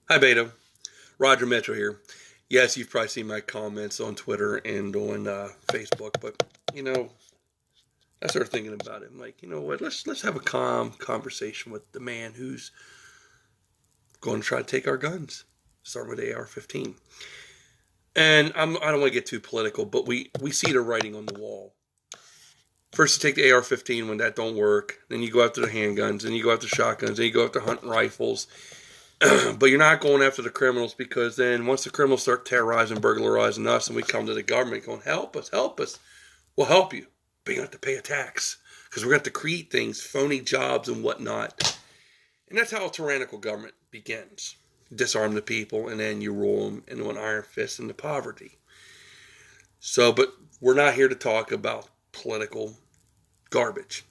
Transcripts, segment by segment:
Hi, Beto. Roger Metro here. Yes, you've probably seen my comments on Twitter and on Facebook, but you know, I started thinking about it. I'm like, you know what? Let's have a calm conversation with the man who's going to try to take our guns, starting with AR-15. And I don't want to get too political, but we see the writing on the wall. First, you take the AR-15 when that don't work. Then you go after the handguns. Then you go after shotguns. Then you go after hunting rifles. But you're not going after the criminals, because then once the criminals start terrorizing, burglarizing us, and we come to the government going, help us, we'll help you. But you have to pay a tax, because we're going to have to create things, phony jobs and whatnot. And that's how a tyrannical government begins. Disarm the people, and then you rule them into an iron fist into poverty. So, but we're not here to talk about political garbage.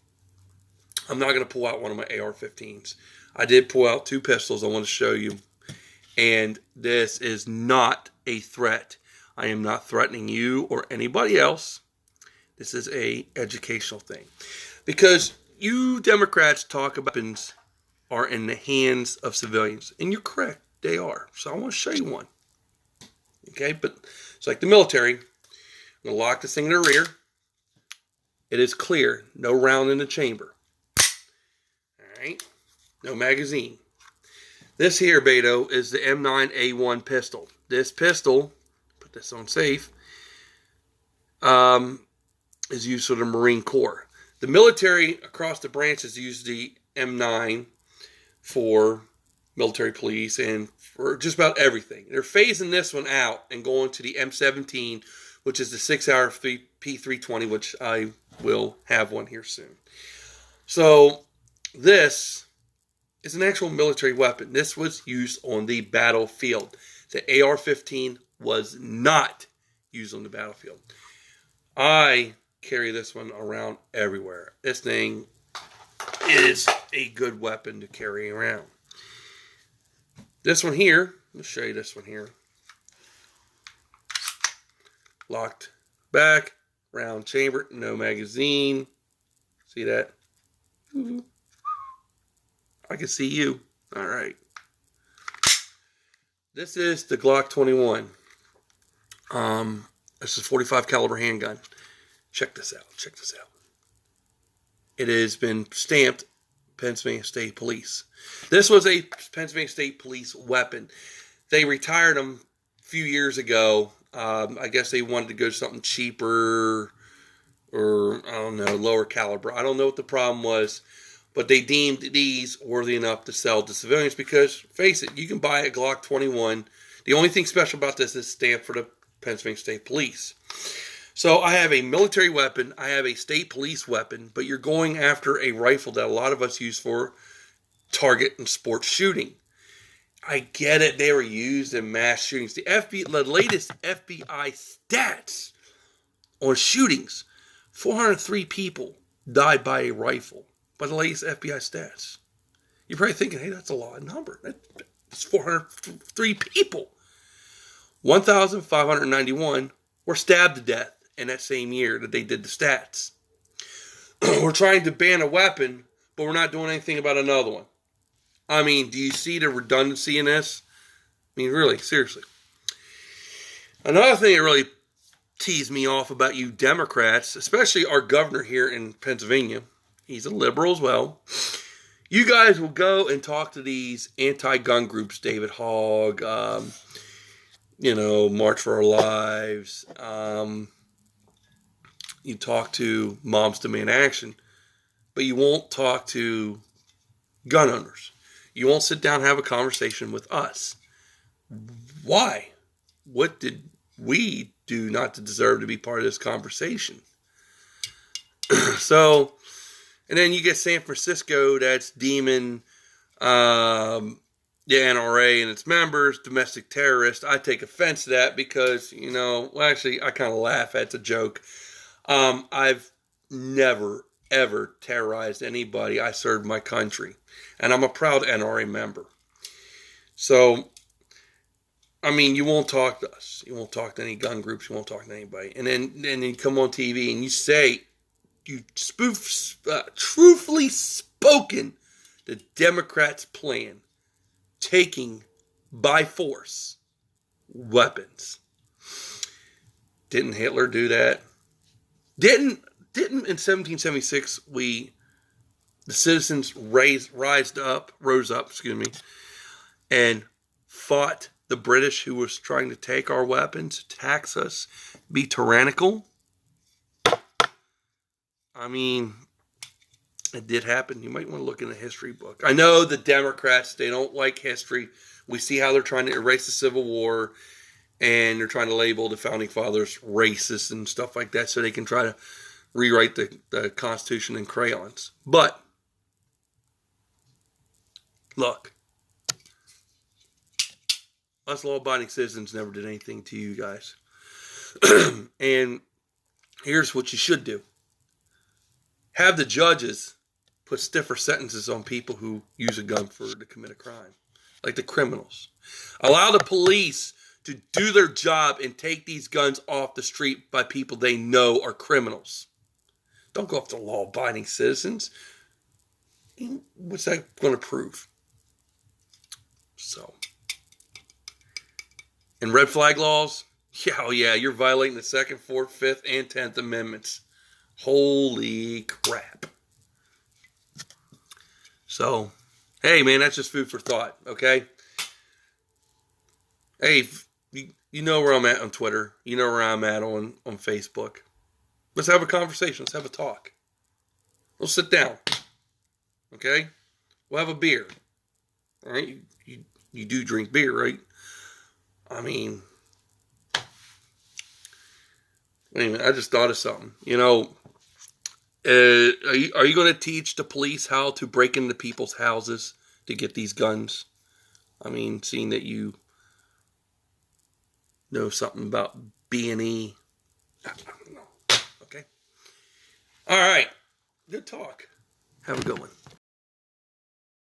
I'm not going to pull out one of my AR-15s. I did pull out two pistols I want to show you. And this is not a threat. I am not threatening you or anybody else. This is a educational thing. Because you Democrats talk about weapons are in the hands of civilians. And you're correct. They are. So I want to show you one. Okay? But it's like the military. I'm going to lock this thing in the rear. It is clear. No round in the chamber. Alright? No magazine. This here, Beto, is the M9A1 pistol. This pistol, put this on safe, is used for the Marine Corps. The military across the branches use the M9 for military police and for just about everything. They're phasing this one out and going to the M17, which is the 6-hour P320, which I will have one here soon. So this is an actual military weapon. This was used on the battlefield. The AR-15 was not used on the battlefield. I carry this one around everywhere. This thing is a good weapon to carry around. This one here, let me show you this one here. Locked back, round chamber, no magazine. See that? I can see you. All right. This is the Glock 21. This is a 45 caliber handgun. Check this out. Check this out. It has been stamped Pennsylvania State Police. This was a Pennsylvania State Police weapon. They retired them a few years ago. I guess they wanted to go to something cheaper or, I don't know, lower caliber. I don't know what the problem was. But they deemed these worthy enough to sell to civilians because, face it, you can buy a Glock 21. The only thing special about this is stamped for the Pennsylvania State Police. So I have a military weapon. I have a state police weapon. But you're going after a rifle that a lot of us use for target and sports shooting. I get it. They were used in mass shootings. The latest FBI stats on shootings, 403 people died by a rifle. By the latest FBI stats. You're probably thinking, hey, that's a lot of number. That's 403 people. 1,591 were stabbed to death in that same year that they did the stats. We're trying to ban a weapon, but we're not doing anything about another one. I mean, do you see the redundancy in this? I mean, really, seriously. Another thing that really teased me off about you Democrats, especially our governor here in Pennsylvania, he's a liberal as well. You guys will go and talk to these anti-gun groups, David Hogg, March for Our Lives. You talk to Moms Demand Action, but you won't talk to gun owners. You won't sit down and have a conversation with us. Why? What did we do not to deserve to be part of this conversation? So... And then you get San Francisco that's deeming the NRA and its members domestic terrorists. I take offense to that because, actually, I kind of laugh. It's a joke. I've never, ever terrorized anybody. I served my country. And I'm a proud NRA member. So, I mean, you won't talk to us. You won't talk to any gun groups. You won't talk to anybody. And then you come on TV and you say... You truthfully spoken the Democrats' plan, taking by force weapons. Didn't Hitler do that? Didn't in 1776 the citizens rose up, and fought the British who was trying to take our weapons, tax us, be tyrannical? I mean, it did happen. You might want to look in a history book. I know the Democrats, they don't like history. We see how they're trying to erase the Civil War, and they're trying to label the Founding Fathers racist and stuff like that so they can try to rewrite the Constitution in crayons. But, look, us law-abiding citizens never did anything to you guys. And here's what you should do. Have the judges put stiffer sentences on people who use a gun to commit a crime, like the criminals. Allow the police to do their job and take these guns off the street by people they know are criminals. Don't go after law-abiding citizens. What's that going to prove? So, and red flag laws, yeah, you're violating the 2nd, 4th, 5th, and 10th Amendments. Holy crap. So, hey, man, that's just food for thought, okay? Hey, you know where I'm at on Twitter. You know where I'm at on Facebook. Let's have a conversation. Let's have a talk. We'll sit down, okay? We'll have a beer, all right? You do drink beer, right? I mean, anyway, I just thought of something. You know, are you going to teach the police how to break into people's houses to get these guns? I mean, seeing that you know something about B&E. I don't know. Okay. All right. Good talk. Have a good one.